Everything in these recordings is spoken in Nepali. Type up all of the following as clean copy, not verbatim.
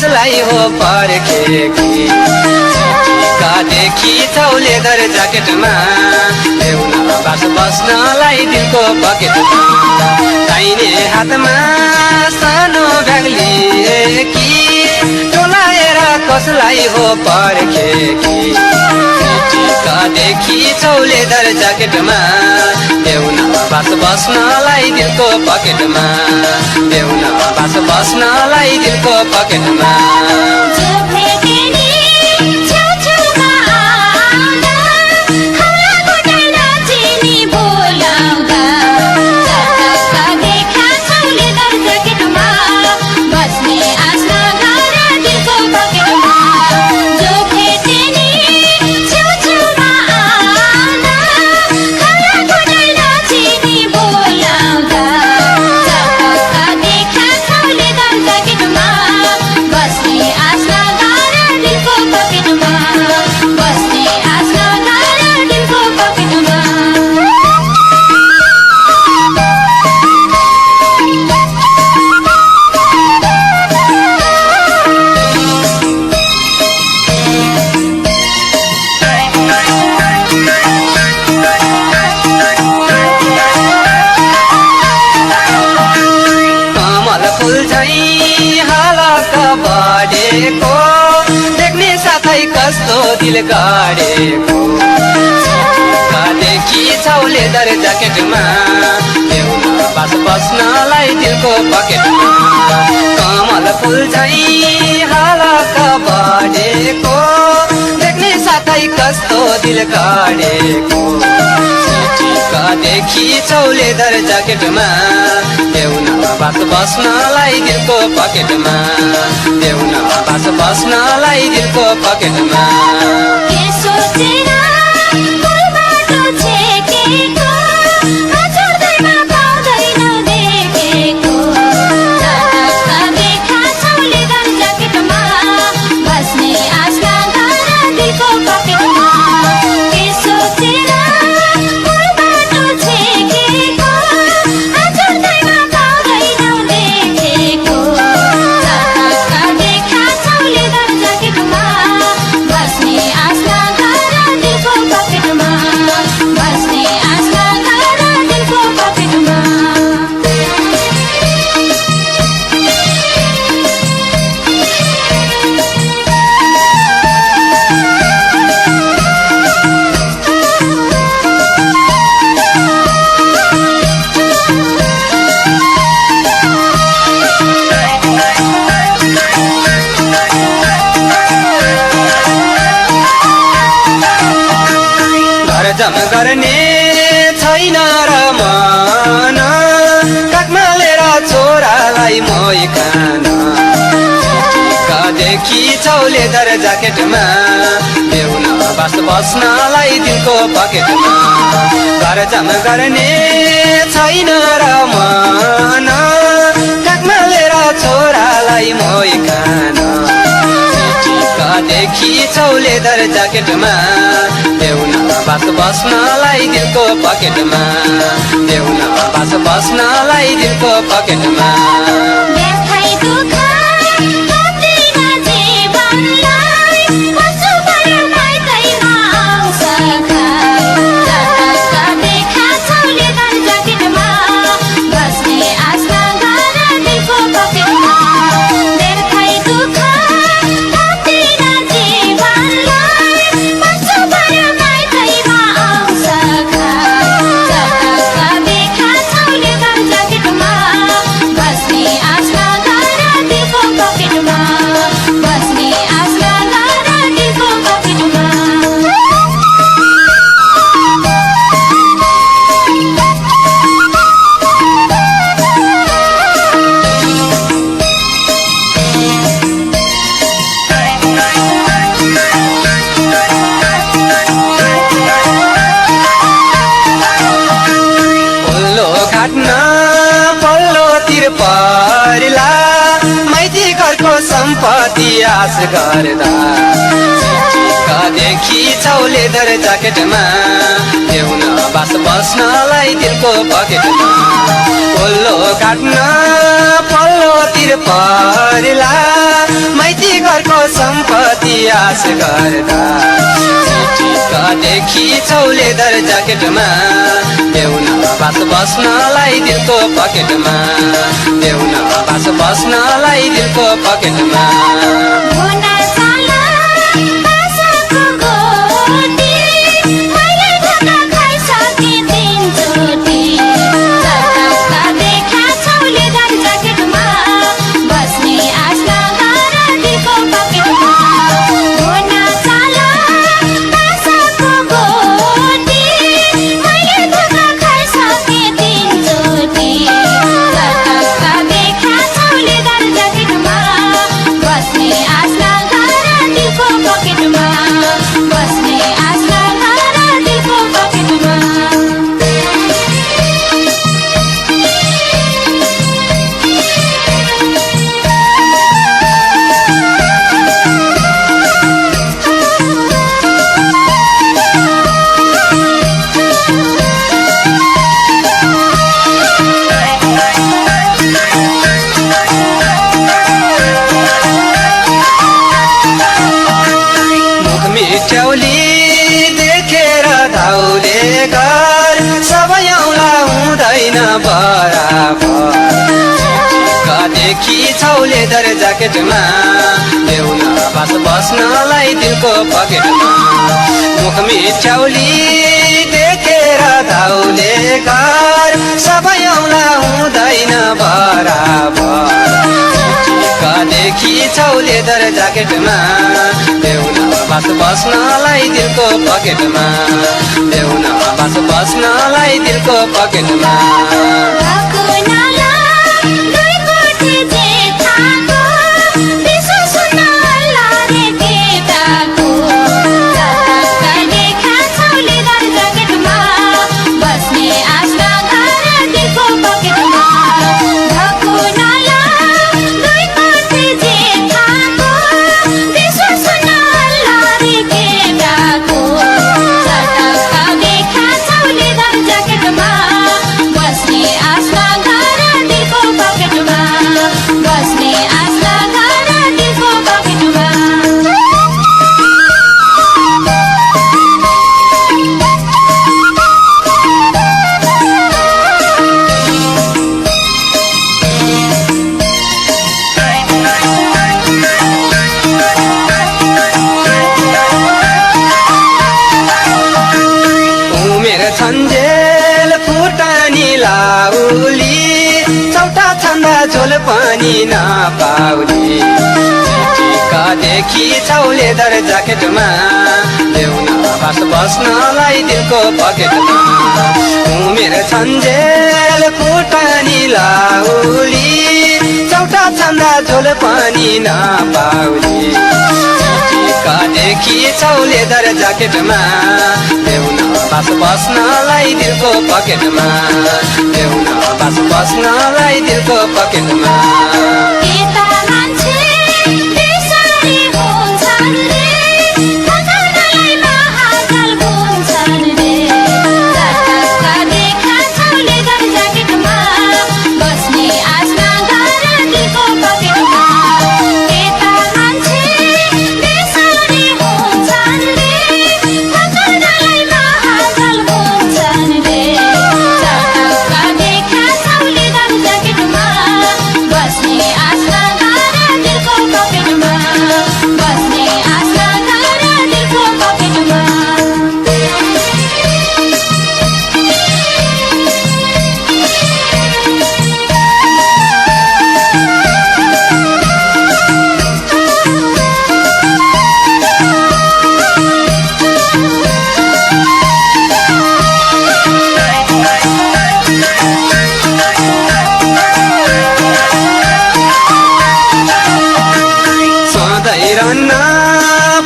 कसलाई हो पर्खेकी देखि चौले दर ज्याकेटमा ल्याउन बास बस्नलाई दिलको पकेटमा दाहिने हातमा सानो ब्याग लिएकी टोलाएर कसलाई हो पर्खेकी देखि चौले दर ज्याकेटमा ल्याउन बास बस्नलाई दिलको पकेटमा ल्याउन बास बस्नलाई दिलको पकेटमा देख्ने साथै कस्तो दिल गाडेको देखि चौले दर ज्याकेटमा ल्याउन बास बस्नलाई दिलको पकेटमा कमल फुल झैं हालक बढेको देख्ने साथै कस्तो दिल गाडेको देखि चौले दर ज्याकेटमा ल्याउन बास बस्नलाई दिलको पकेटमा ल्याउन बास बस्नलाई दिलको पकेटमा जम गर्ने छैन र मन काखमा लिएर छोरालाई मोही खान देखि चौले दर ज्याकेटमा ल्याउन बास बस्नलाई दिलको पकेटमा घर जम गर्ने छैन र मन काखमा लिएर छोरालाई मोही खान देखि चौले दर ज्याकेटमा ल्याउन बास बस्नलाई दिलको पकेटमा ल्याउन बास बस्नलाई दिलको पकेटमा सम्पत्ति आश गर्दा देखि चौले दर ज्याकेटमा ल्याउन बास बस्नलाई दिलको पकेटमा पल्लो काट्न पल्लोतिर परिला आश गर्दा चिटिक्कदेखि चौले दर ज्याकेटमा देउन बास बस्नलाई दिलको पकेटमा देउन बास बस्नलाई दिलको पकेटमा चौली देखेर धाउले घर सबै औला हुँदैन बराबर कदेखि चौले दर ज्याकेटमा देउन बास बस्नलाई दिलको पकेटमा मुखमी चौली देखेर धाउले घर सबै औला हुँदैन बराबर कदेखि चौले दर ज्याकेटमा देउन बास बस्नलाई दिलको पकेटमा देउन बास बस्नलाई दिलको पकेटमा छन्जेल फुटानी लाउली चौटा छन्दा झोल पनि नपाउली चिटिक्कदेखि चौले दर ज्याकेटमा देउन बास बस्नलाई दिलको पकेटमा उमेर छन्जेल फुटानी लाउली चौटा छन्दा झोल पनि नपाउली चिटिक्कदेखि चौले दर ज्याकेटमा देउन बास बस्नलाई दिलको पकेटमा देउन बास बस्नलाई दिलको पकेटमा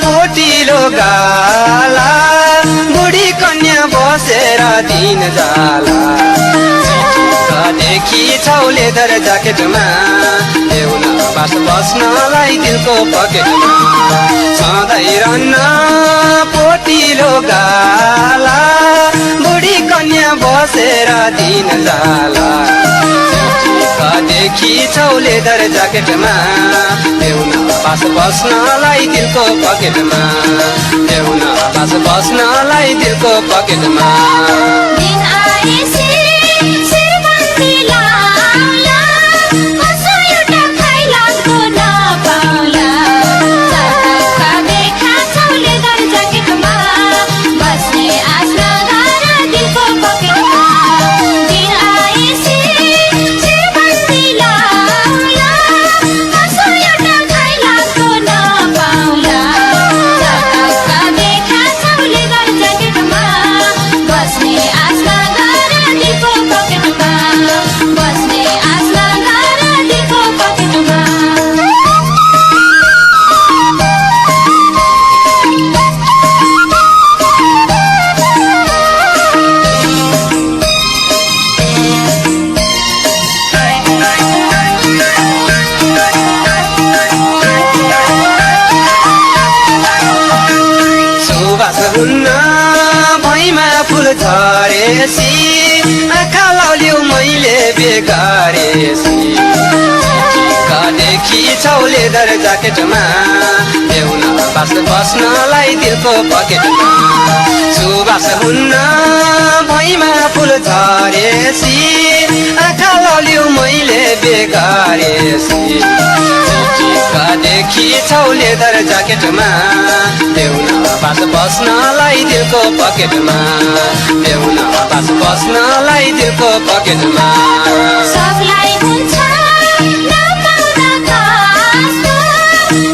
पोटिलो गाला बुढी कन्या बसेर दिन जाला चिटिक्कदेखि चौले दर ज्याकेटमा देउन बास बस्नलाई दिलको पकेटमा सधैँ रन्न पोटिलो गाला बुढी कन्या बसेर दिन जाला चिटिक्कदेखि चौले दर ज्याकेटमा देउन बास बस्नलाई दिलको पकेटमा ल्याउन बास बस्नलाई दिलको पकेटमा दिन आएपछि शिरबन्दी लाउला कसो एउटा खैलाको नपाउला चटक्का देखा छौले दर ज्याकेटमा बस्ने आश नगर दिलको पकेटमा दिन आएपछि शिरबन्दी लाउला कसो एउटा खैलाको नपाउला चटक्का देखा छौले दर ज्याकेटमा बस्ने आश नगर दिलको पकेटमा बस्ने आश नगर दिलको पकेटमा सुवास हुन्न भैमा फुल झरेसी आँखा लाउल्यौ मैले बेगारेसी कदेखि छौले दर ज्याकेटमा ल्याउन बास बस्नलाई दिलको पकेटमा सुवास हुन्न भैमा फुल झरेसी आँखा लाउल्यौ मैले बेगारेसी कदेखि छौले दर ज्याकेटमा ल्याउन बास बस्नलाई दिलको पकेटमा ल्याउन बास बस्नलाई दिलको पकेटमा सबलाई हुन्छ नपाउँदा कस्तो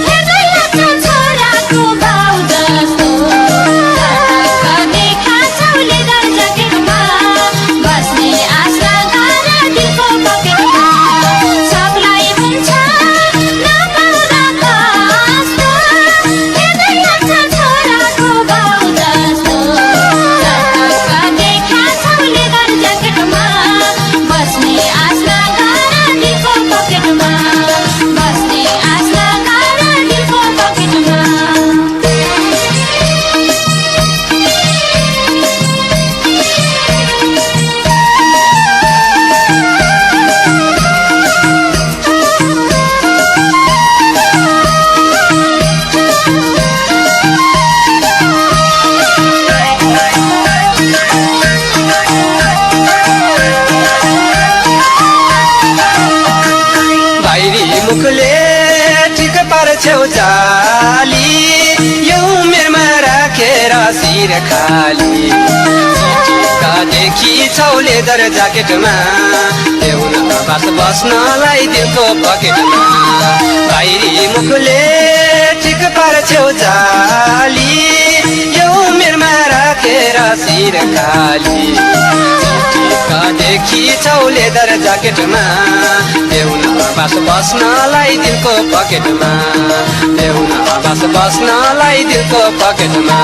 हेर्दै लाग्छ छोराको बाउ जस्तो चटक्का देखा छौले दर ज्याकेटमा बस्ने आश नगर दिलको पकेटमा सबलाई हुन्छ नपाउँदा कस्तो हेर्दै लाग्छ छोराको बाउ जस्तो चटक्का देखा छौले दर ज्याकेटमा बस्ने आश नगर दिलको पकेटमा बस्ने आश नगर दिलको पकेटमा बाहिरी मुखले ठिक पार्छौ जाली यो उमेरमा राखेर शिर खाली कदेखि छौले दर ज्याकेटमा ल्याउन बास बस्नलाई दिलको पकेटमा बाहिरी मुखले ठिक पार्छौ जाली यो उमेरमा राखेर शिर खाली कदेखि छौले दर ज्याकेटमा ल्याउन बास बस्नलाई दिलको पकेटमा ल्याउन बास बस्नलाई दिलको पकेटमा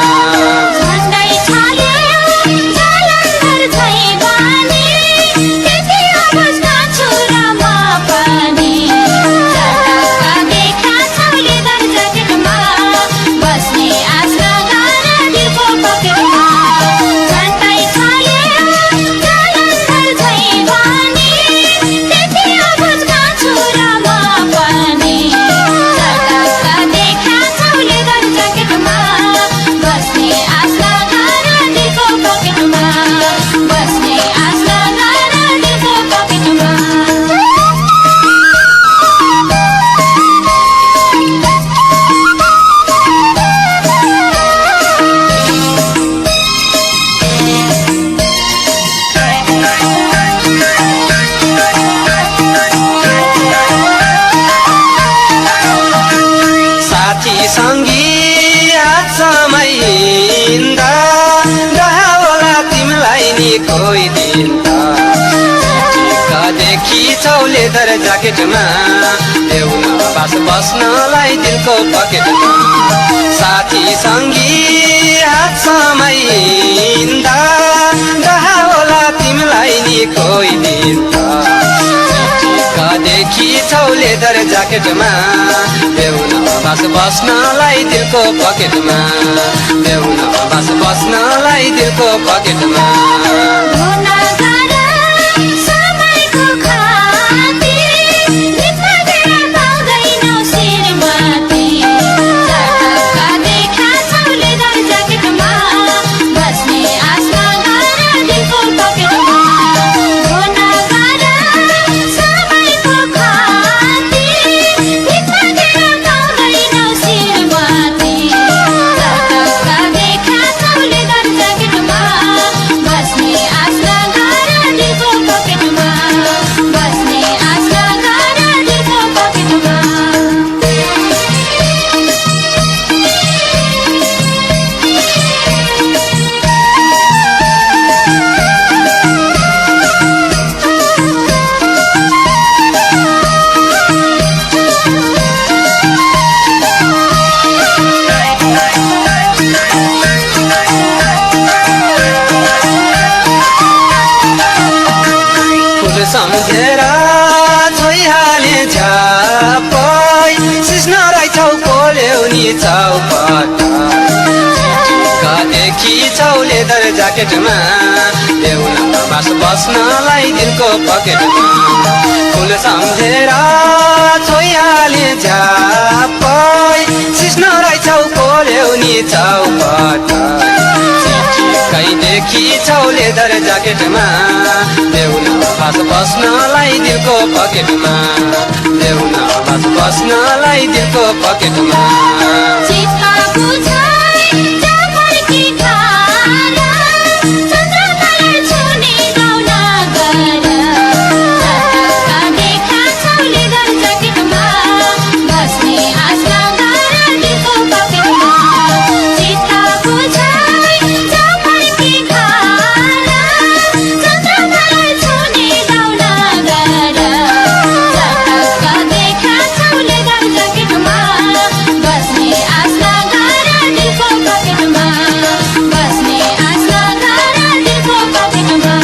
झन्डै छाल्यो जालन्धर झैँ बानी त्यति अवस्था छोरामा पनि चटक्का देखा छौले दर ज्याकेटमा बस्ने आश नगर दिलको पकेटमा झन्डै छाल्यो जालन्धर झैँ बानी त्यति अवस्था छोरामा पनि चटक्का देखा छौले दर ज्याकेटमा बस्ने आश नगर दिलको पकेटमा बस्ने आश नगर दिलको पकेटमा साथी सङ्गी हात समाइन्दा रहा होला तिमीलाई नि कोही दिन कदेखि छौले दर ज्याकेटमा ल्याउन बास बस्नलाई दिलको पकेटमा साथी सङ्गी हात समाइन्दा रहा होला तिमीलाई नि कोही दिन कदेखि छौले दर ज्याकेटमा ल्याउन बास बस्नलाई दिलको पकेटमा ल्याउन बास बस्नलाई दिलको पकेटमा समयको खातिर ज्याकेटमा देउन बास बस्नलाई दिलको पकेटमा फुल सम्झेर छोइहाले झ्यापै सिस्नो रहेछौ कोर्यौ नि चौपट चिटिक्कैदेखि छौ लेदर ज्याकेटमा देउन बास बस्नलाई दिलको पकेटमा देउन बास बस्नलाई दिलको पकेटमा चित्त बुझाइ जाफरकी धारा चन्द्रमालाई छुने गाउना गर चटक्का देखा छौ लेदर ज्याकेटमा बस्ने आश नगर दिलको पकेटमा चित्त बुझाइ जाफरकी धारा चन्द्रमालाई छुने गाउना गर चटक्का देखा छौ लेदर ज्याकेटमा बस्ने आश नगर दिलको पकेटमा बस्ने आश नगर दिलको पकेटमा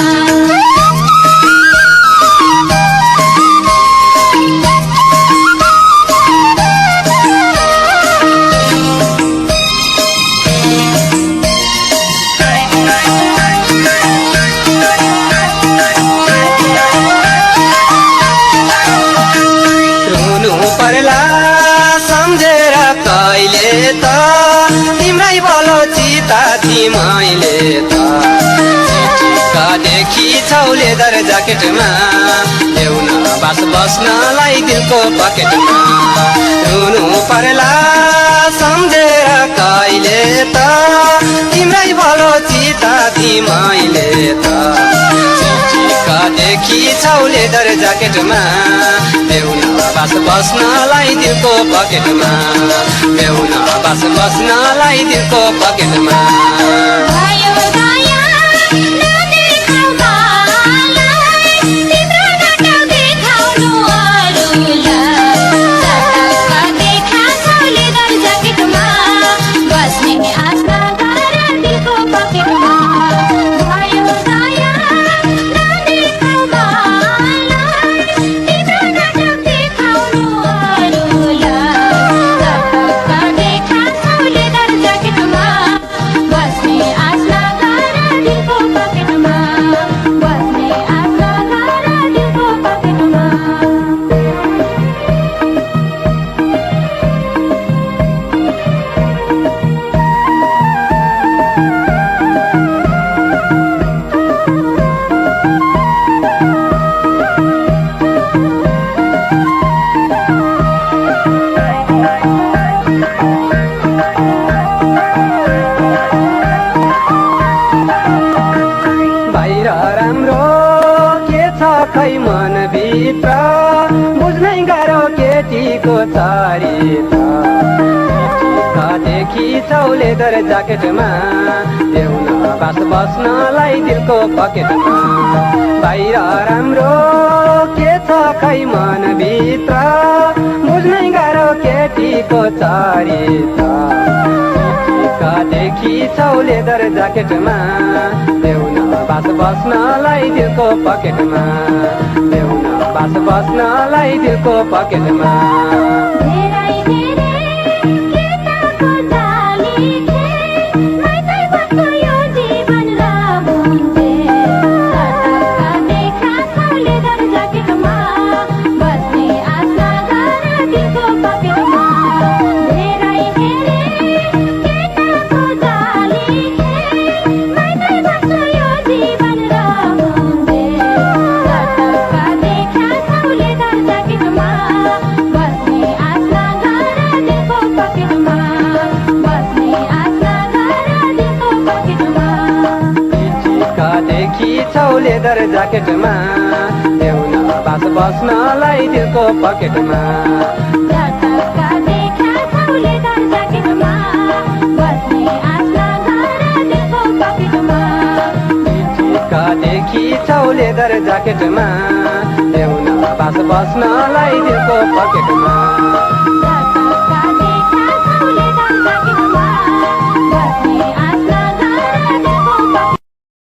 रुनु पर्ला सम्झेर कहिले त तिम्रै बलो चिता तिमीले त चिटिक्कदेखि छौ लेदर ज्याकेटमा देउन बास बस्नलाई दिलको पकेटमा रुनु पर्ला सम्झेर कहिले त तिम्रै बलो चिता तिमीले त चिटिक्कदेखि छौ लेदर ज्याकेटमा देउन बास बस्नलाई दिलको पकेटमा देउन बास बस्नलाई दिलको पकेटमा भयो दया नदेखाउ मलाई तिम्रो नाटक देखाउनु अरूलाई चटक्का देखा छौ लेदर ज्याकेटमा बस्ने आश नगर दिलको पकेटमा भयो दया नदेखाउ मलाई तिम्रो नाटक देखाउनु अरूलाई चटक्का देखा छौ लेदर ज्याकेटमा बस्ने आश नगर दिलको पकेटमा बस्ने आश नगर दिलको पकेटमा बाहिर राम्रो के छ खै मनभित्र बुझ्नै गाह्रो केटीको चरित्र चिटिक्कदेखि छौ लेदर ज्याकेटमा देउन बास बस्नलाई दिलको पकेटमा बाहिर राम्रो के छ खै मनभित्र बुझ्नै गाह्रो केटीको चरित्र चिटिक्कदेखि छौ लेदर ज्याकेटमा देउन बास बस्नलाई दिलको पकेटमा देउन बास बस्नलाई दिलको पकेटमा धेरै धेरै केटाको जाली खे मैतै बस्छ यो जीवन रबुन्जे चटक्का देखा छौ लेदर ज्याकेटमा बस्ने आश नगर दिलको पकेटमा धेरै धेरै केटाको जाली खे मैतै बस्छ यो जीवन रबुन्जे चटक्का देखा छौ लेदर ज्याकेटमा बस्ने आश नगर दिलको पकेटमा बस्ने आश नगर दिलको पकेटमा चिटिक्कदेखि छौ लेदर ज्याकेटमा देउन बास बस्नलाई दिलको पकेटमा चटक्का देखा छौ लेदर ज्याकेटमा बस्ने आश नगर दिलको पकेटमा चिटिक्कदेखि छौ लेदर ज्याकेटमा देउन बास बस्नलाई दिलको पकेटमा